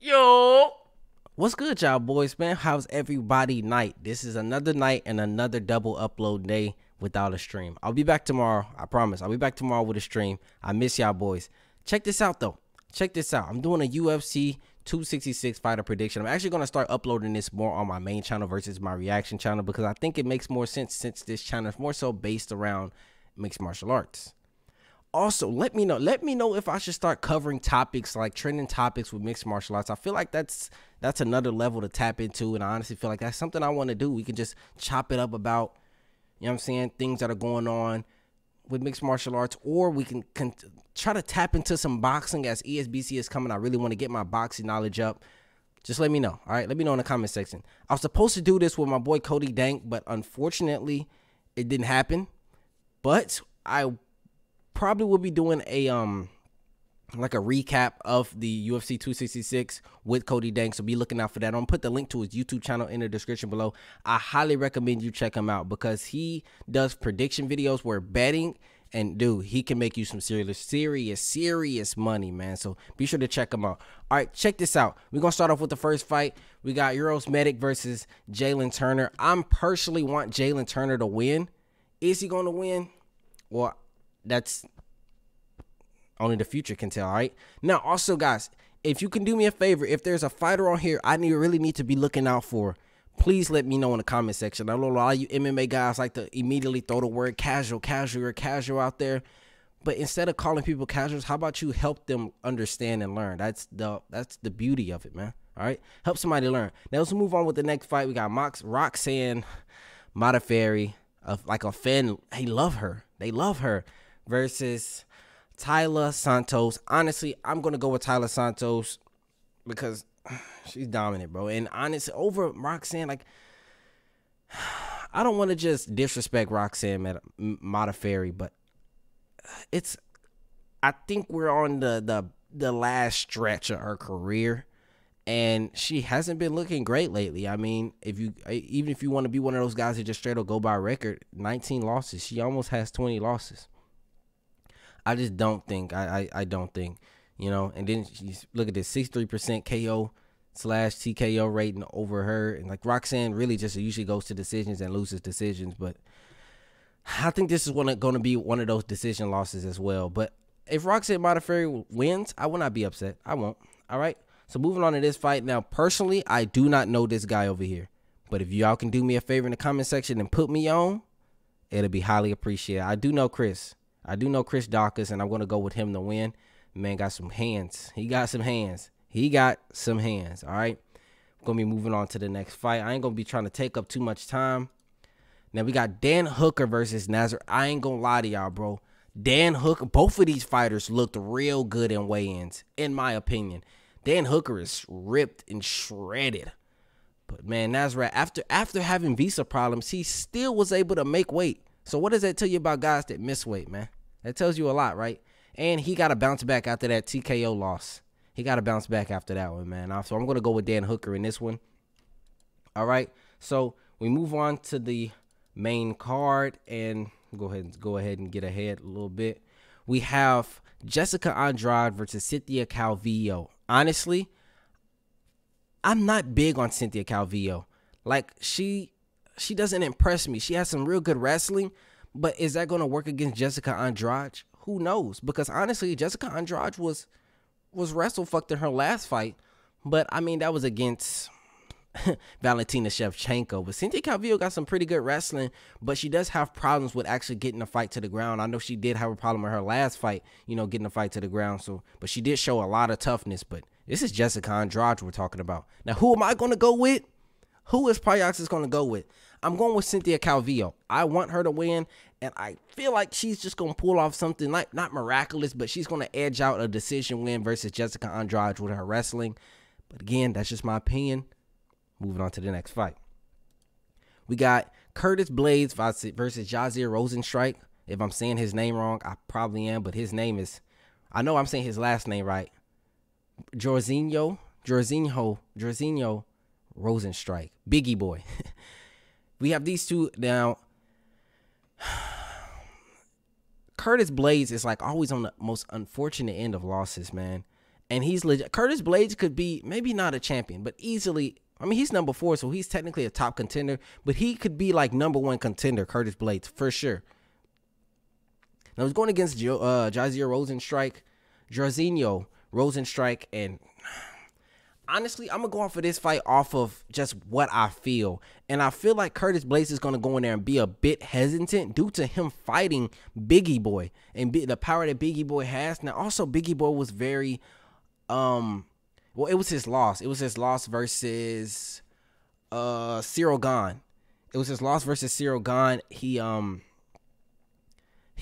Yo. What's good, y'all boys, man? How's everybody night? This is another night and another double upload day without a stream. I'll be back tomorrow. I promise. I'll be back tomorrow with a stream. I miss y'all boys. Check this out, though. Check this out. I'm doing a UFC 266 fighter prediction. I'm actually going to start uploading this more on my main channel versus my reaction channel because I think it makes more sense since this channel is more so based around mixed martial arts. Also, let me know if I should start covering topics like trending topics with mixed martial arts. I feel like that's another level to tap into, and I honestly feel like that's something I want to do. We can just chop it up about, you know what I'm saying, things that are going on with mixed martial arts, or we can try to tap into some boxing as ESBC is coming. I really want to get my boxing knowledge up. Just let me know, all right? Let me know in the comment section. I was supposed to do this with my boy Cody Dank, but unfortunately, it didn't happen. But I probably will be doing a like a recap of the UFC 266 with Cody Dank, so be looking out for that. I'm gonna put the link to his YouTube channel in the description below. I highly recommend you check him out because he does prediction videos where betting, and dude, he can make you some serious money, man. So be sure to check him out. All right, check this out. We're gonna start off with the first fight. We got Euros Medic versus Jalen Turner. I'm personally want Jalen Turner to win. Is he gonna win? Well, that's only the future can tell, all right? Now, also, guys, if you can do me a favor, if there's a fighter on here I really need to be looking out for, please let me know in the comment section. I know a lot of you MMA guys like to immediately throw the word casual out there. But instead of calling people casuals, how about you help them understand and learn? That's the beauty of it, man. All right? Help somebody learn. Now, let's move on with the next fight. We got Roxanne Modafferi, like a fan. They love her. Versus Taila Santos. Honestly, I'm going to go with Taila Santos because she's dominant, bro. And honestly, over Roxanne, like, I don't want to just disrespect Roxanne Modafferi, but I think we're on the last stretch of her career, and she hasn't been looking great lately. I mean, even if you want to be one of those guys that just straight up go by record, 19 losses. She almost has 20 losses. I just don't think, I don't think, you know, and then look at this 63% KO/TKO rating over her. And like Roxanne really just usually goes to decisions and loses decisions. But I think this is going to be one of those decision losses as well. But if Roxanne Modafferi wins, I will not be upset. I won't. All right. So moving on to this fight. Now, personally, I do not know this guy over here. But if y'all can do me a favor in the comment section and put me on, it'll be highly appreciated. I do know Chris Daukaus, and I'm going to go with him to win. Man got some hands. He got some hands. All right. I'm going to be moving on to the next fight. I ain't going to be trying to take up too much time. Now, we got Dan Hooker versus Nazare. I ain't going to lie to y'all, bro. Dan Hooker, both of these fighters looked real good in weigh-ins, in my opinion. Dan Hooker is ripped and shredded. But, man, Nazare, after having visa problems, he still was able to make weight. So what does that tell you about guys that miss weight, man? That tells you a lot, right? And he got to bounce back after that TKO loss. He got to bounce back after that one, man. So I'm going to go with Dan Hooker in this one. All right. So we move on to the main card and go ahead and get ahead a little bit. We have Jessica Andrade versus Cynthia Calvillo. Honestly, I'm not big on Cynthia Calvillo. Like, she doesn't impress me. She has some real good wrestling, but is that going to work against Jessica Andrade? Who knows? Because honestly, Jessica Andrade was wrestle fucked in her last fight, but I mean that was against Valentina Shevchenko. But Cynthia Calvillo got some pretty good wrestling, but she does have problems with actually getting the fight to the ground. I know she did have a problem with her last fight, you know, getting the fight to the ground. So, but she did show a lot of toughness. But this is Jessica Andrade we're talking about. Now, who am I going to go with? Who is Pryoxis going to go with? I'm going with Cynthia Calvillo. I want her to win, and I feel like she's just going to pull off something like not miraculous, but she's going to edge out a decision win versus Jessica Andrade with her wrestling. But again, that's just my opinion. Moving on to the next fight. We got Curtis Blaydes versus Jazier Rosenstrike. If I'm saying his name wrong, I probably am, but his name is, I know I'm saying his last name right. Jorginho Rosenstrike. Biggie boy. We have these two now. Curtis Blaydes is like always on the most unfortunate end of losses, man. And he's legit. Curtis Blaydes could be maybe not a champion, but easily. I mean, he's number 4, so he's technically a top contender, but he could be like number 1 contender, Curtis Blaydes, for sure. Now, he's going against Jairzinho Rosenstrike, and honestly, I'm going to go off of this fight off of just what I feel. And I feel like Curtis Blaydes is going to go in there and be a bit hesitant due to him fighting Biggie Boy and the power that Biggie Boy has. Now, also, Biggie Boy was very, well, it was his loss. It was his loss versus Cyril Gane. It was his loss versus Cyril Gane. He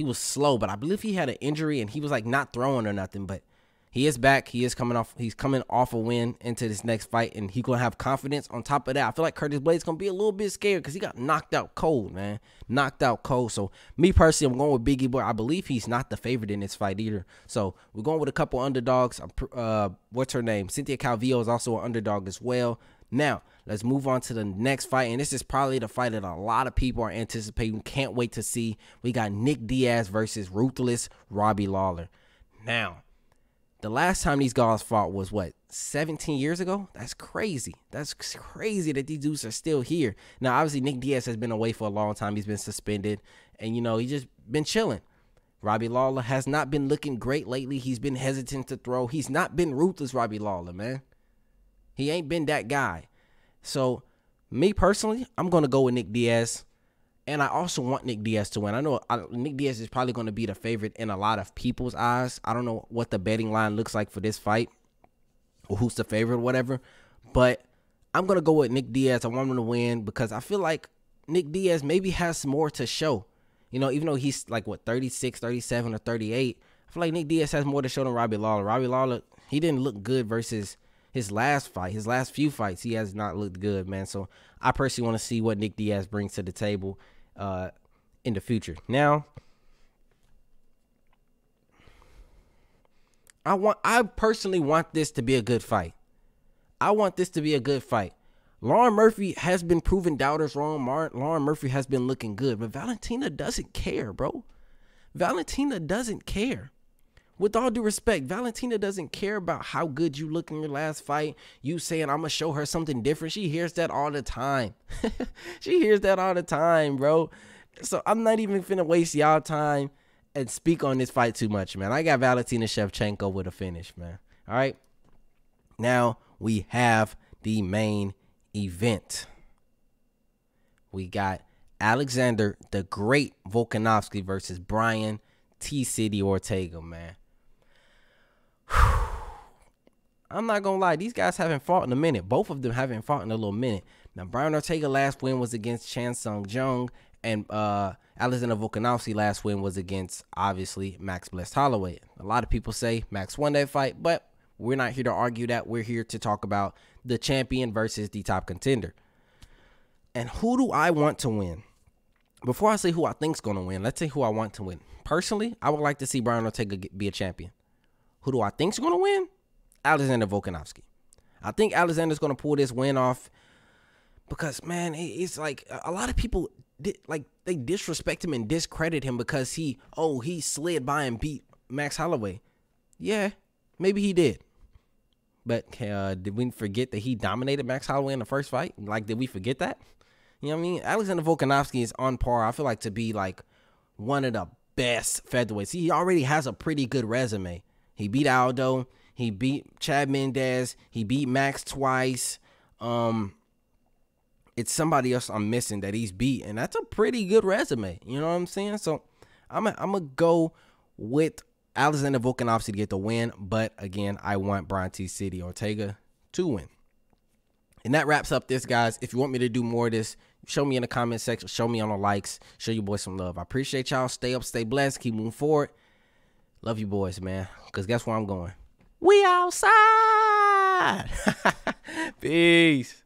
was slow, but I believe he had an injury and he was like not throwing or nothing, but he is back. He's coming off a win into this next fight, and he's going to have confidence. On top of that, I feel like Curtis Blaydes going to be a little bit scared because he got knocked out cold, man. Knocked out cold. So, me personally, I'm going with Biggie Boy. I believe he's not the favorite in this fight either. So, we're going with a couple underdogs. What's her name? Cynthia Calvillo is also an underdog as well. Now, let's move on to the next fight, and this is probably the fight that a lot of people are anticipating. Can't wait to see. We got Nick Diaz versus ruthless Robbie Lawler. Now, the last time these guys fought was, what, 17 years ago? That's crazy. That's crazy that these dudes are still here. Now, obviously, Nick Diaz has been away for a long time. He's been suspended, and, you know, he's just been chilling. Robbie Lawler has not been looking great lately. He's been hesitant to throw. He's not been ruthless, Robbie Lawler, man. He ain't been that guy. So, me personally, I'm going to go with Nick Diaz. And I also want Nick Diaz to win. I know Nick Diaz is probably going to be the favorite in a lot of people's eyes. I don't know what the betting line looks like for this fight or who's the favorite or whatever. But I'm going to go with Nick Diaz. I want him to win because I feel like Nick Diaz maybe has more to show. You know, even though he's like, what, 36, 37, or 38, I feel like Nick Diaz has more to show than Robbie Lawler. Robbie Lawler, he didn't look good versus his last fight. His last few fights, he has not looked good, man. So I personally want to see what Nick Diaz brings to the table in the future. Now, I personally want this to be a good fight. I want this to be a good fight. Lauren Murphy has been proving doubters wrong. Lauren Murphy has been looking good, but Valentina doesn't care, bro. Valentina doesn't care. With all due respect, Valentina doesn't care about how good you look in your last fight. You saying, I'm going to show her something different. She hears that all the time. She hears that all the time, bro. So I'm not even finna waste y'all time and speak on this fight too much, man. I got Valentina Shevchenko with a finish, man. All right. Now we have the main event. We got Alexander the Great Volkanovski versus Bryan T-City Ortega, man. I'm not gonna lie, these guys haven't fought in a minute. Both of them haven't fought in a little minute. Now, Bryan Ortega last win was against Chan Sung Jung, and Alexander Volkanovski last win was against, obviously, Max Blessed Holloway. A lot of people say Max won that fight, but we're not here to argue that. We're here to talk about the champion versus the top contender. And who do I want to win? Before I say who I think's gonna win, let's say who I want to win. Personally, I would like to see Bryan Ortega be a champion. Who do I think's gonna win? Alexander Volkanovski. I think Alexander's gonna pull this win off because, man, it's like a lot of people they disrespect him and discredit him because he slid by and beat Max Holloway. Yeah, maybe he did. But did we forget that he dominated Max Holloway in the first fight? Like, did we forget that? You know what I mean? Alexander Volkanovski is on par, I feel like, to be like one of the best featherweights. He already has a pretty good resume. He beat Aldo. He beat Chad Mendez. He beat Max twice. It's somebody else I'm missing that he's beat, and that's a pretty good resume. You know what I'm saying? So I'm gonna go with Alexander Volkanovski to get the win, but again, I want Bryan T-City Ortega to win. And that wraps up this, guys. If you want me to do more of this, show me in the comment section. Show me on the likes. Show you boys some love. I appreciate y'all. Stay up, stay blessed. Keep moving forward. Love you boys, man. Because guess where I'm going? We outside. Peace.